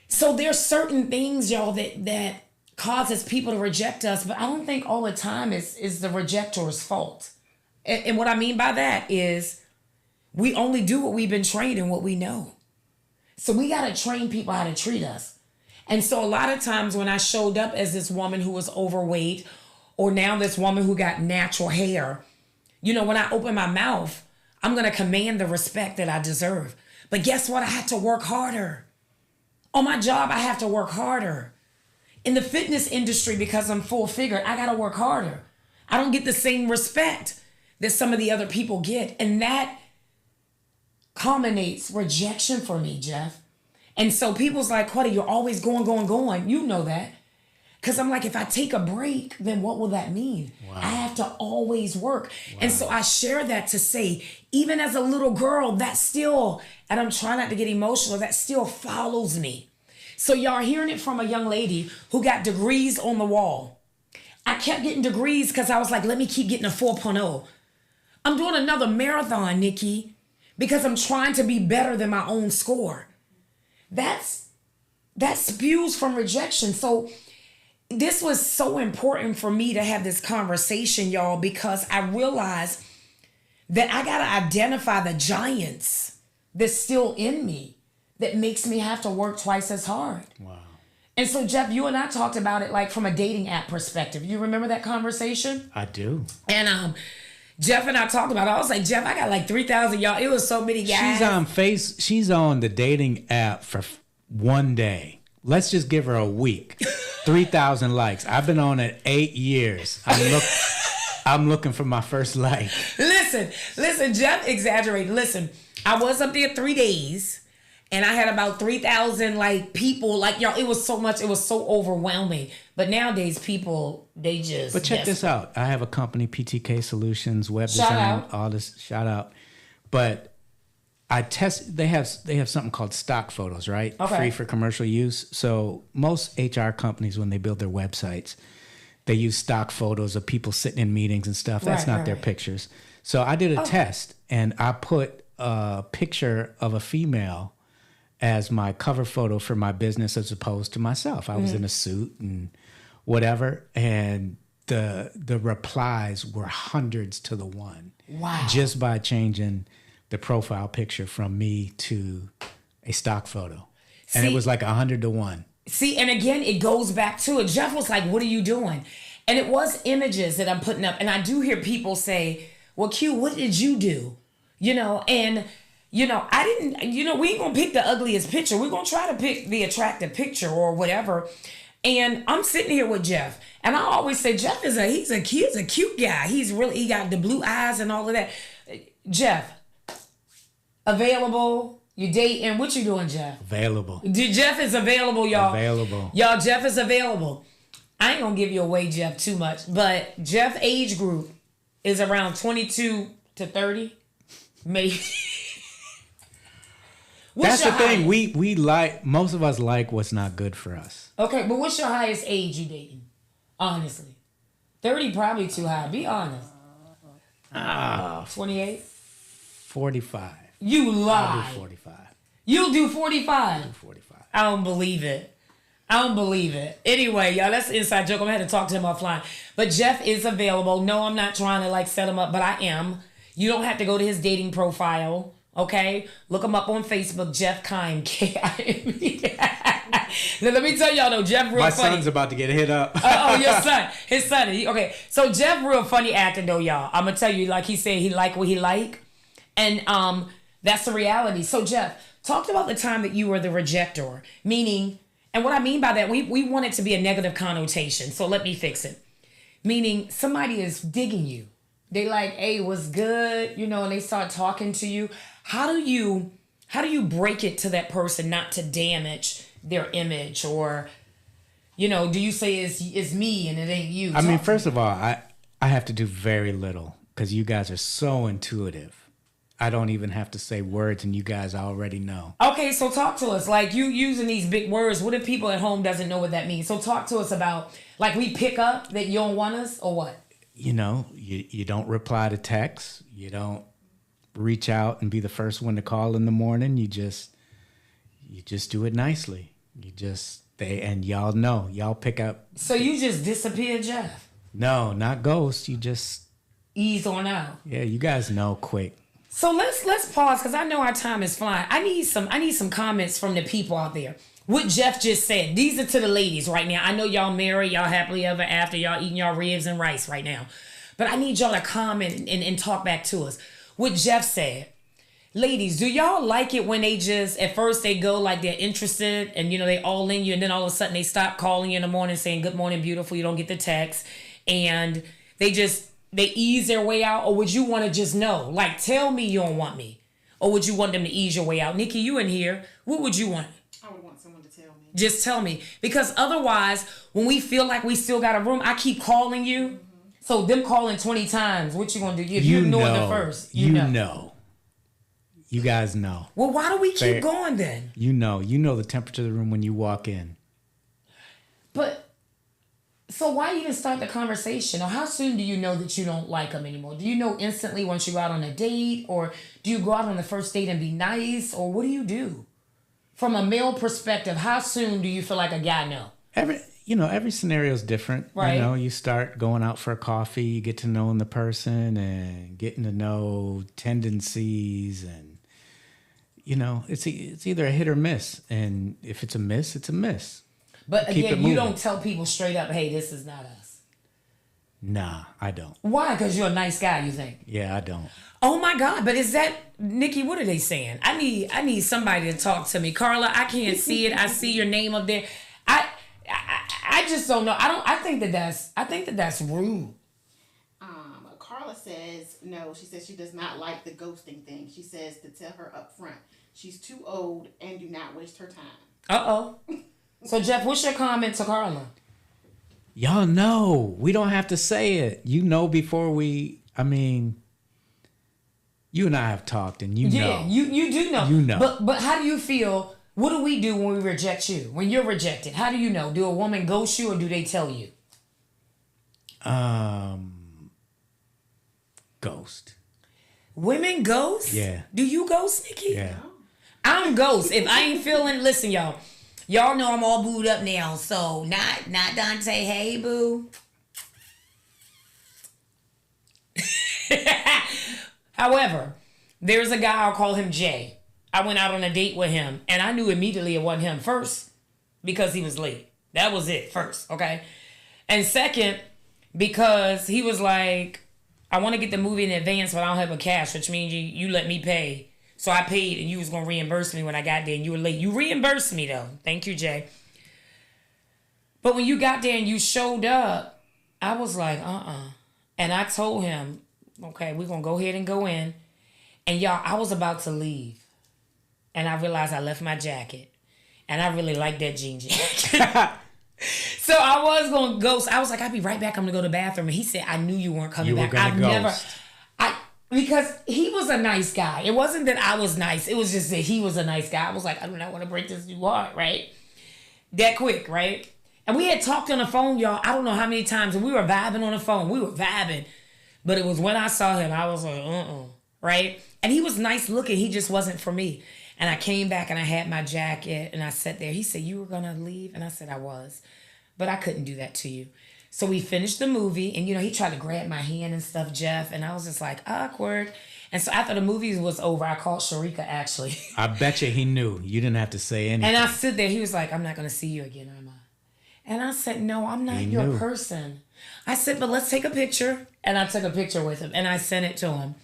So there's certain things, y'all, that causes people to reject us, but I don't think all the time is the rejector's fault. And what I mean by that is we only do what we've been trained and what we know. So we got to train people how to treat us. And so a lot of times when I showed up as this woman who was overweight, or now this woman who got natural hair, when I open my mouth, I'm going to command the respect that I deserve. But guess what? I have to work harder. On my job, I have to work harder. In the fitness industry, because I'm full figured, I got to work harder. I don't get the same respect that some of the other people get. And that culminates rejection for me, Jeff. And so people's like, Quetta, you're always going. You know that. Because I'm like, if I take a break, then what will that mean? Wow. I have to always work. Wow. And so I share that to say, even as a little girl, that still, and I'm trying not to get emotional, that still follows me. So y'all hearing it from a young lady who got degrees on the wall. I kept getting degrees because I was like, let me keep getting a 4.0. I'm doing another marathon, Nikki, because I'm trying to be better than my own score. That spews from rejection. So this was so important for me to have this conversation, y'all, because I realized that I got to identify the giants that's still in me that makes me have to work twice as hard. Wow. And so, Jeff, you and I talked about it like from a dating app perspective. You remember that conversation? I do. And Jeff and I talked about it. I was like, Jeff, I got like 3,000, y'all. It was so many guys. She's on the dating app for one day. Let's just give her a week. 3,000 likes. I've been on it 8 years. I'm looking for my first like. Listen, Jeff exaggerated. Listen, I was up there 3 days and I had about 3,000 like people. Like, y'all, it was so much. It was so overwhelming. But nowadays people, they just. But check this out. I have a company, PTK Solutions, web Shout design, out. all this. Shout out. But I test. They have something called stock photos, right? Okay. Free for commercial use. So most HR companies, when they build their websites, they use stock photos of people sitting in meetings and stuff. That's not their pictures. So I did a test, and I put a picture of a female as my cover photo for my business as opposed to myself. I was in a suit and whatever, and the replies were hundreds to the one. Wow. Just by changing the profile picture from me to a stock photo. And it was like 100 to 1. See, and again, it goes back to it. Jeff was like, what are you doing? And it was images that I'm putting up. And I do hear people say, well, Q, what did you do? And, I didn't, we ain't going to pick the ugliest picture. We're going to try to pick the attractive picture or whatever. And I'm sitting here with Jeff. And I always say, Jeff he's a cute guy. He got the blue eyes and all of that. Jeff, available. You dating? What you doing, Jeff? Available. Jeff is available, y'all. Available. Y'all, Jeff is available. I ain't gonna give you away, Jeff, too much, but Jeff age group is around 22 to 30, maybe. That's the thing. We like, most of us like what's not good for us. Okay, but what's your highest age you dating? Honestly, 30 probably too high. Be honest. 28. 45. You lie. I'll do 45. You'll do 45. I'll do 45. I don't believe it. Anyway, y'all, that's an inside joke. I'm going to have to talk to him offline. But Jeff is available. No, I'm not trying to like set him up, but I am. You don't have to go to his dating profile, okay? Look him up on Facebook, Jeff Kime, K-I-M-E. Now, let me tell y'all though, Jeff real My funny. son's about to get hit up. Your son. His son. Okay, so Jeff real funny acting though, y'all. I'm going to tell you, like he said, he like what he like. And that's the reality. So Jeff, talked about the time that you were the rejector, meaning, and what I mean by that, we want it to be a negative connotation. So let me fix it. Meaning somebody is digging you. They like, hey, what's good? And they start talking to you. How do you break it to that person not to damage their image? Or, do you say it's me and it ain't you? I mean, first of all, I have to do very little because you guys are so intuitive. I don't even have to say words and you guys already know. Okay, so talk to us. Like, you using these big words. What if people at home doesn't know what that means? So talk to us about, like, we pick up that you don't want us or what? You don't reply to texts. You don't reach out and be the first one to call in the morning. You just do it nicely. And y'all know. Y'all pick up. So you just disappear, Jeff? No, not ghost. You just ease on out. Yeah, you guys know quick. So let's pause because I know our time is flying. I need some comments from the people out there. What Jeff just said. These are to the ladies right now. I know y'all married, y'all happily ever after, y'all eating y'all ribs and rice right now. But I need y'all to comment and talk back to us. What Jeff said. Ladies, do y'all like it when they just, at first they go like they're interested and they all in you and then all of a sudden they stop calling you in the morning saying, good morning, beautiful, you don't get the text. And they ease their way out, or would you want to just know? Like, tell me you don't want me. Or would you want them to ease your way out? Nikki, you in here. What would you want? I would want someone to tell me. Just tell me. Because otherwise, when we feel like we still got a room, I keep calling you. Mm-hmm. So them calling 20 times, what you going to do? If you ignore them first. You know. You guys know. Well, why do we keep going then? You know the temperature of the room when you walk in. But... So why even start the conversation? Or how soon do you know that you don't like them anymore? Do you know instantly once you go out on a date? Or do you go out on the first date and be nice? Or what do you do? From a male perspective, how soon do you feel like a guy know? every scenario is different. Right. You start going out for a coffee, you get to knowing the person and getting to know tendencies, and it's either a hit or miss. And if it's a miss, it's a miss. But Keep it again, you moving. don't tell people straight up, hey, this is not us. Nah, I don't. Why? Because you're a nice guy, you think? Yeah, I don't. Oh my God! But is that Nikki? What are they saying? I need somebody to talk to me, Carla. I can't see it. I see your name up there. I just don't know. I think that's rude. Carla says no. She says she does not like the ghosting thing. She says to tell her up front she's too old and do not waste her time. So Jeff, what's your comment to Carla? Y'all know we don't have to say it. Before we. I mean, you and I have talked, and you know. Yeah, you do know. You know. But how do you feel? What do we do when we reject you? When you're rejected, how do you know? Do a woman ghost you, or do they tell you? Ghost. Women ghost? Yeah. Do you ghost, Nikki? Yeah. I'm ghost. If I ain't feeling, listen, y'all. Y'all know I'm all booed up now, so not Dante. Hey, boo. However, there's a guy, I'll call him Jay. I went out on a date with him, and I knew immediately it wasn't him. First, because he was late. That was it, first, okay? And second, because he was like, I want to get the movie in advance, but I don't have a cash, which means you let me pay. So I paid, and you was going to reimburse me when I got there, and you were late. You reimbursed me, though. Thank you, Jay. But when you got there and you showed up, I was like, And I told him, okay, we're going to go ahead and go in. And y'all, I was about to leave. And I realized I left my jacket. And I really like that jean jacket. So I was going to ghost. I was like, I'll be right back. I'm going to go to the bathroom. And he said, I knew you weren't coming back. I've ghost. Because he was a nice guy. It wasn't that I was nice. It was just that he was a nice guy. I was like, I do not want to break this new heart, right? That quick, right? And we had talked on the phone, y'all. I don't know how many times. And we were vibing on the phone. We were vibing. But it was when I saw him, I was like, right? And he was nice looking. He just wasn't for me. And I came back and I had my jacket and I sat there. He said, you were going to leave? And I said, I was. But I couldn't do that to you. So we finished the movie and, he tried to grab my hand and stuff, Jeff. And I was just like, awkward. And so after the movie was over, I called Sharika, actually. I bet you he knew. You didn't have to say anything. And I stood there. He was like, I'm not going to see you again, am I? And I said, no, I'm not your person. I said, but let's take a picture. And I took a picture with him and I sent it to him.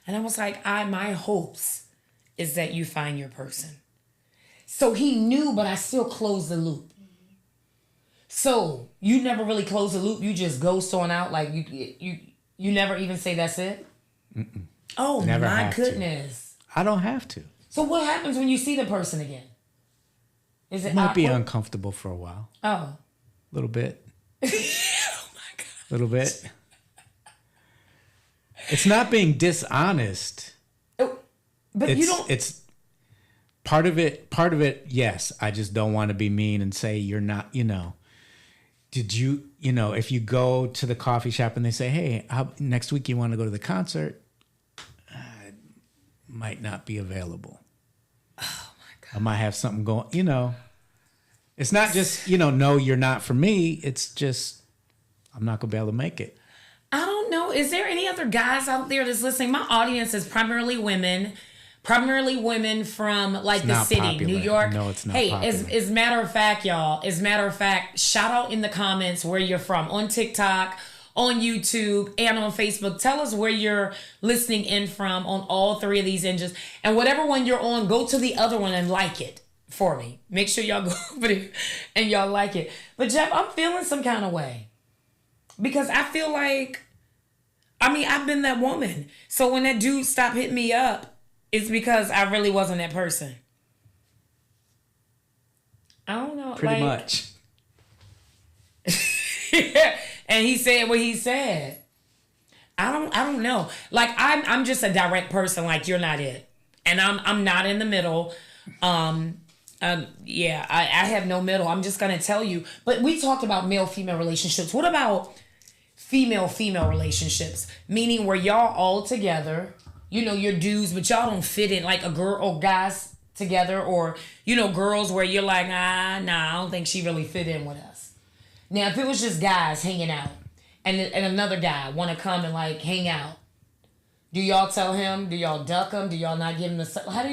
And I was like, my hopes is that you find your person. So he knew, but I still closed the loop. So you never really close the loop. You just ghost on out. Like you never even say that's it. Mm-mm. Oh, never my goodness. I don't have to. So what happens when you see the person again? Is it might awkward? be uncomfortable for a while. Oh. A little bit. Oh my God. A little bit. It's not being dishonest. But you don't. It's part of it. Yes, I just don't want to be mean and say you're not. Did you? If you go to the coffee shop and they say, "Hey, next week you want to go to the concert?" Might not be available. Oh my God. I might have something going. It's not just no, you're not for me. It's just I'm not gonna be able to make it. I don't know. Is there any other guys out there that's listening? My audience is primarily women from the city, popular. New York. No, it's not Hey, popular. as matter of fact, y'all, shout out in the comments where you're from on TikTok, on YouTube, and on Facebook. Tell us where you're listening in from on all three of these engines. And whatever one you're on, go to the other one and like it for me. Make sure y'all go over there and y'all like it. But Jeff, I'm feeling some kind of way. Because I feel like, I've been that woman. So when that dude stopped hitting me up, it's because I really wasn't that person. I don't know. Pretty much. And he said what he said. I don't know. Like I'm just a direct person. Like you're not it, and I'm not in the middle. I have no middle. I'm just gonna tell you. But we talked about male-female relationships. What about female-female relationships? Meaning where y'all all together. You're dudes, but y'all don't fit in like a girl or guys together, or girls where you're like, nah, I don't think she really fit in with us. Now, if it was just guys hanging out, and another guy want to come and like hang out, do y'all tell him? Do y'all duck him? Do y'all not give him the? How do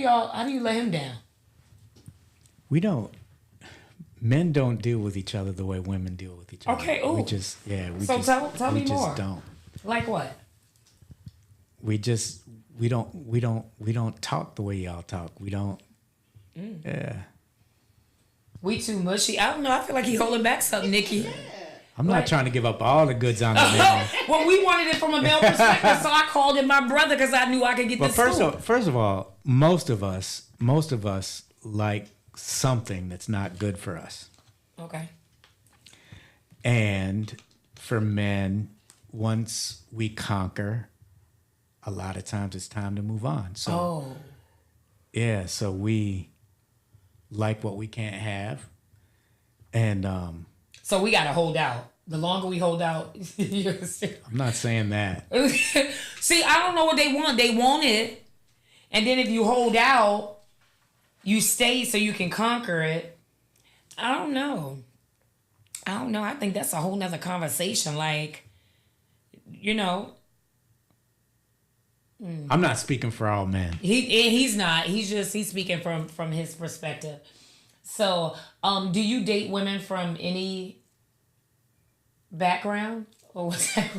you let him down? We don't. Men don't deal with each other the way women deal with each other. Okay. Ooh. We just tell me more. We just don't. Like what? We don't talk the way y'all talk. We don't. Yeah. We too mushy. I don't know. I feel like he holding back something, Nikki. I'm not trying to give up all the goods on the man. Well, we wanted it from a male perspective, so I called him my brother because I knew I could get this. But first of all, most of us like something that's not good for us. Okay. And for men, once we conquer, a lot of times it's time to move on. So, yeah, so we like what we can't have. And so we got to hold out. The longer we hold out, I'm not saying that. See, I don't know what they want. They want it. And then if you hold out, you stay so you can conquer it. I don't know. I think that's a whole nother conversation. Like, you know. I'm not speaking for all men. He's not. He's speaking from his perspective. So, do you date women from any background? Or what's that?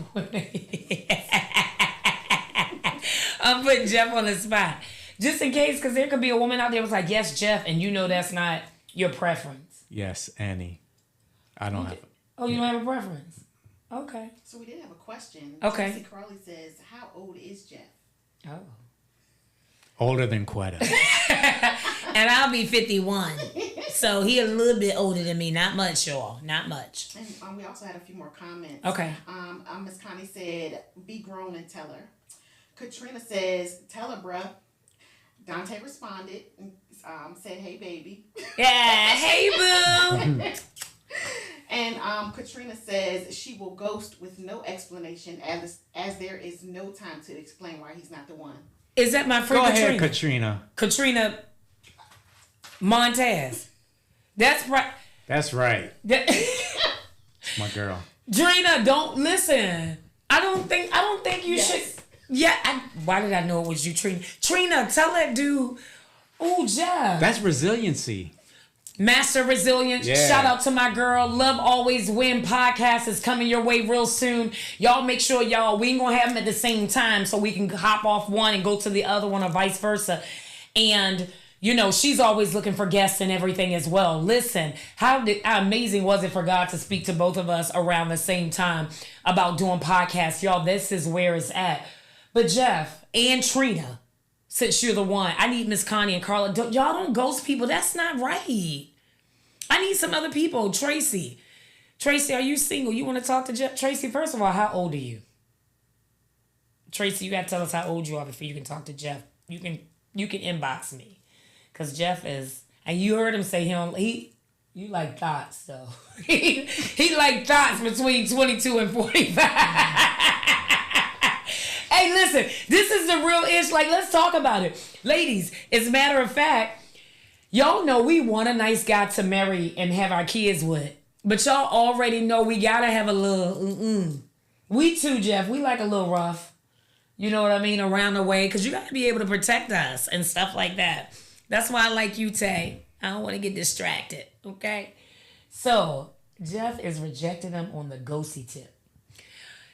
I'm putting Jeff on the spot. Just in case, because there could be a woman out there who's like, yes, Jeff, and you know that's not your preference. Yes, Annie. I don't have. Oh, you don't have a preference? Okay. So we did have a question. Okay. Jesse Carley says, how old is Jeff? Oh. Older than Quetta. And I'll be 51. So he a little bit older than me. Not much, y'all. Not much. And we also had a few more comments. Okay. Miss Connie said, be grown and tell her. Katrina says, tell her, bruh. Dante responded and said, hey, baby. Yeah, hey, boo. And Katrina says she will ghost with no explanation as there is no time to explain why he's not the one. Is that my friend Go Katrina? ahead, Katrina. Katrina Montez. That's right. That's right. My girl. Drina, don't listen. I don't think you should. Yeah. Why did I know it was you, Trina? Trina, tell that dude. Oh, Jeff. That's resiliency. Master Resilience. Yeah. Shout out to my girl. Love Always Win podcast is coming your way real soon. Y'all make sure we ain't gonna have them at the same time so we can hop off one and go to the other one or vice versa. And you know, she's always looking for guests and everything as well. Listen, how amazing was it for God to speak to both of us around the same time about doing podcasts? Y'all, this is where it's at. But Jeff and Trina, since you're the one, I need Miss Connie and Carla. Y'all don't ghost people. That's not right. I need some other people. Tracy, are you single? You want to talk to Jeff? Tracy, first of all, how old are you? Tracy, you got to tell us how old you are before you can talk to Jeff. You can inbox me. Because Jeff is, and you heard him say you like thoughts, though. he like thoughts between 22 and 45. Hey, listen, this is the real ish. Like, let's talk about it. Ladies, as a matter of fact, y'all know we want a nice guy to marry and have our kids with. But y'all already know we got to have a little, We too, Jeff, we like a little rough. You know what I mean? Around the way. Because you got to be able to protect us and stuff like that. That's why I like you, Tay. I don't want to get distracted, okay? So, Jeff is rejecting them on the ghosty tip.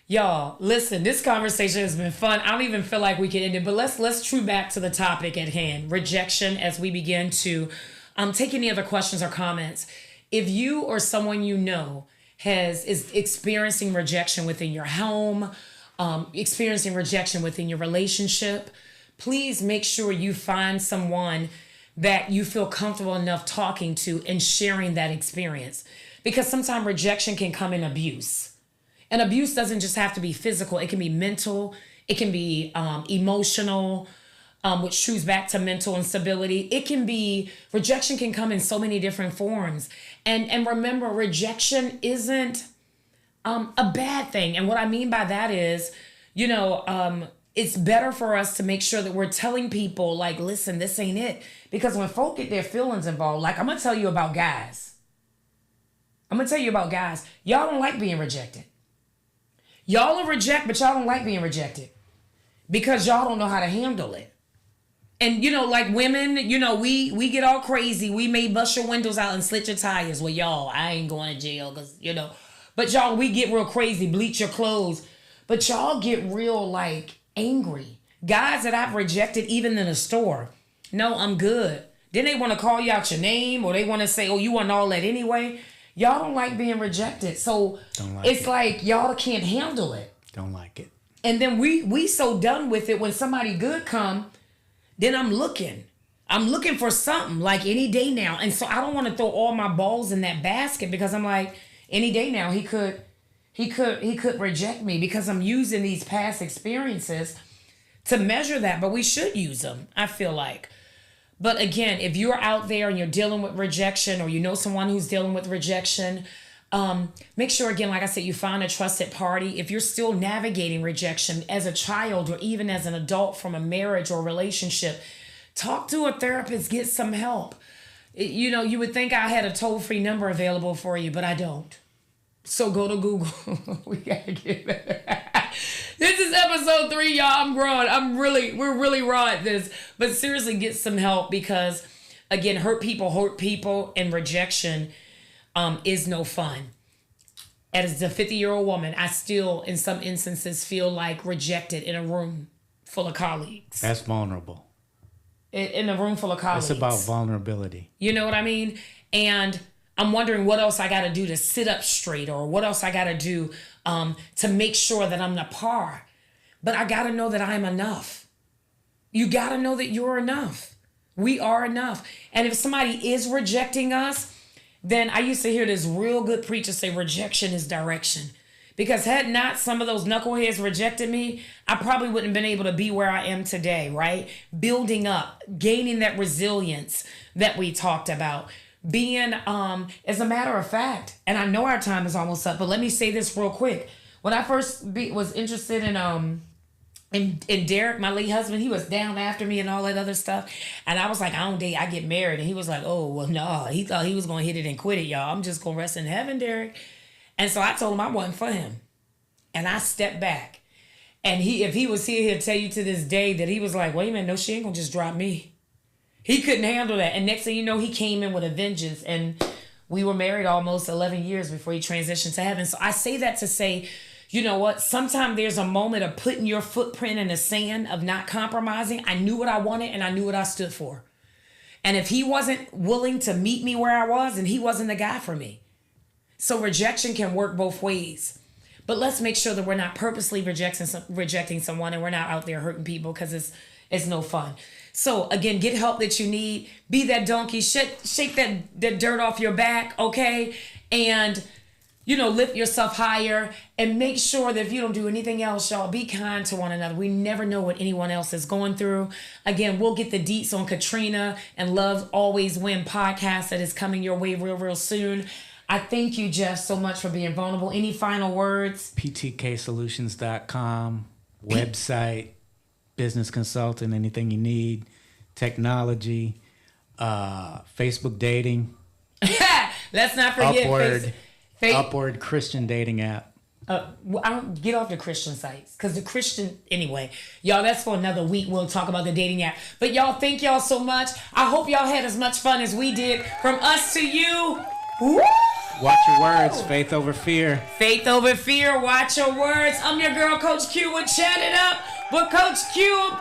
Y'all, listen, this conversation has been fun. I don't even feel like we can end it, but let's true back to the topic at hand, rejection, as we begin to take any other questions or comments. If you or someone you know is experiencing rejection within your home, experiencing rejection within your relationship, please make sure you find someone that you feel comfortable enough talking to and sharing that experience. Because sometimes rejection can come in abuse. And abuse doesn't just have to be physical. It can be mental. It can be emotional, which trues back to mental instability. Rejection can come in so many different forms. And remember, rejection isn't a bad thing. And what I mean by that is, it's better for us to make sure that we're telling people, like, listen, this ain't it. Because when folk get their feelings involved, like, I'm going to tell you about guys. I'm going to tell you about guys. Y'all don't like being rejected. Y'all will reject, but y'all don't like being rejected because y'all don't know how to handle it. And, like women, we get all crazy. We may bust your windows out and slit your tires. Well, y'all, I ain't going to jail because, But y'all, we get real crazy, bleach your clothes. But y'all get real, angry. Guys that I've rejected even in a store. No, I'm good. Then they want to call you out your name or they want to say, oh, you want all that anyway. Y'all don't like being rejected. So it's like y'all can't handle it. Don't like it. And then we so done with it when somebody good come, then I'm looking. I'm looking for something like any day now. And so I don't want to throw all my balls in that basket because I'm like, any day now he could reject me because I'm using these past experiences to measure that. But we should use them, I feel like. But again, if you're out there and you're dealing with rejection or you know someone who's dealing with rejection, make sure, again, like I said, you find a trusted party. If you're still navigating rejection as a child or even as an adult from a marriage or relationship, talk to a therapist, get some help. You would think I had a toll-free number available for you, but I don't. So go to Google. We gotta get better. This is episode 3, y'all. I'm growing. We're really raw at this. But seriously, get some help because, again, hurt people, and rejection is no fun. As a 50-year-old woman, I still, in some instances, feel like rejected in a room full of colleagues. That's vulnerable. In a room full of colleagues. It's about vulnerability. You know what I mean? And I'm wondering what else I got to do to sit up straight or what else I got to do to make sure that I'm the par. But I got to know that I'm enough. You got to know that you're enough. We are enough. And if somebody is rejecting us, then I used to hear this real good preacher say rejection is direction. Because had not some of those knuckleheads rejected me, I probably wouldn't have been able to be where I am today, right? Building up, gaining that resilience that we talked about. Being, as a matter of fact, and I know our time is almost up, but let me say this real quick. When I first was interested in Derek, my late husband, he was down after me and all that other stuff. And I was like, I don't date, I get married. And he was like, oh, well, no. He thought he was going to hit it and quit it, y'all. I'm just going to rest in heaven, Derek. And so I told him I wasn't for him. And I stepped back. And if he was here, he'll tell you to this day that he was like, wait a minute, no, she ain't going to just drop me. He couldn't handle that. And next thing you know, he came in with a vengeance. And we were married almost 11 years before he transitioned to heaven. So I say that to say, you know what? Sometimes there's a moment of putting your footprint in the sand, of not compromising. I knew what I wanted and I knew what I stood for. And if he wasn't willing to meet me where I was, then he wasn't the guy for me. So rejection can work both ways. But let's make sure that we're not purposely rejecting someone and we're not out there hurting people because it's no fun. So again, get help that you need. Be that donkey. Shake that dirt off your back, okay? And, lift yourself higher and make sure that if you don't do anything else, y'all, be kind to one another. We never know what anyone else is going through. Again, we'll get the deets on Katrina and Love Always Win podcast that is coming your way real, real soon. I thank you, Jeff, so much for being vulnerable. Any final words? ptksolutions.com, website, business consultant, anything you need, technology, Facebook dating. Let's not forget Upward Christian dating app. I don't get off the Christian sites because the Christian, anyway, y'all, that's for another week. We'll talk about the dating app. But y'all, thank y'all so much. I hope y'all had as much fun as we did. From us to you. Woo! Watch your words. Faith over fear. Faith over fear. Watch your words. I'm your girl, Coach Q. We'll chat it up with Coach Q.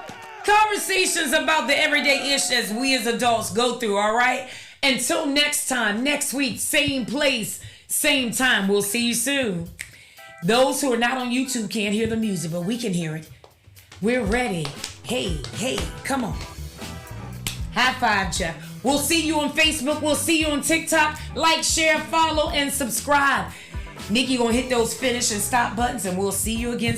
Conversations about the everyday ish as we as adults go through, all right? Until next time, next week, same place, same time. We'll see you soon. Those who are not on YouTube can't hear the music, but we can hear it. We're ready. Hey, come on. High five, Jeff. We'll see you on Facebook. We'll see you on TikTok. Like, share, follow, and subscribe. Nikki gonna hit those finish and stop buttons, and we'll see you again soon.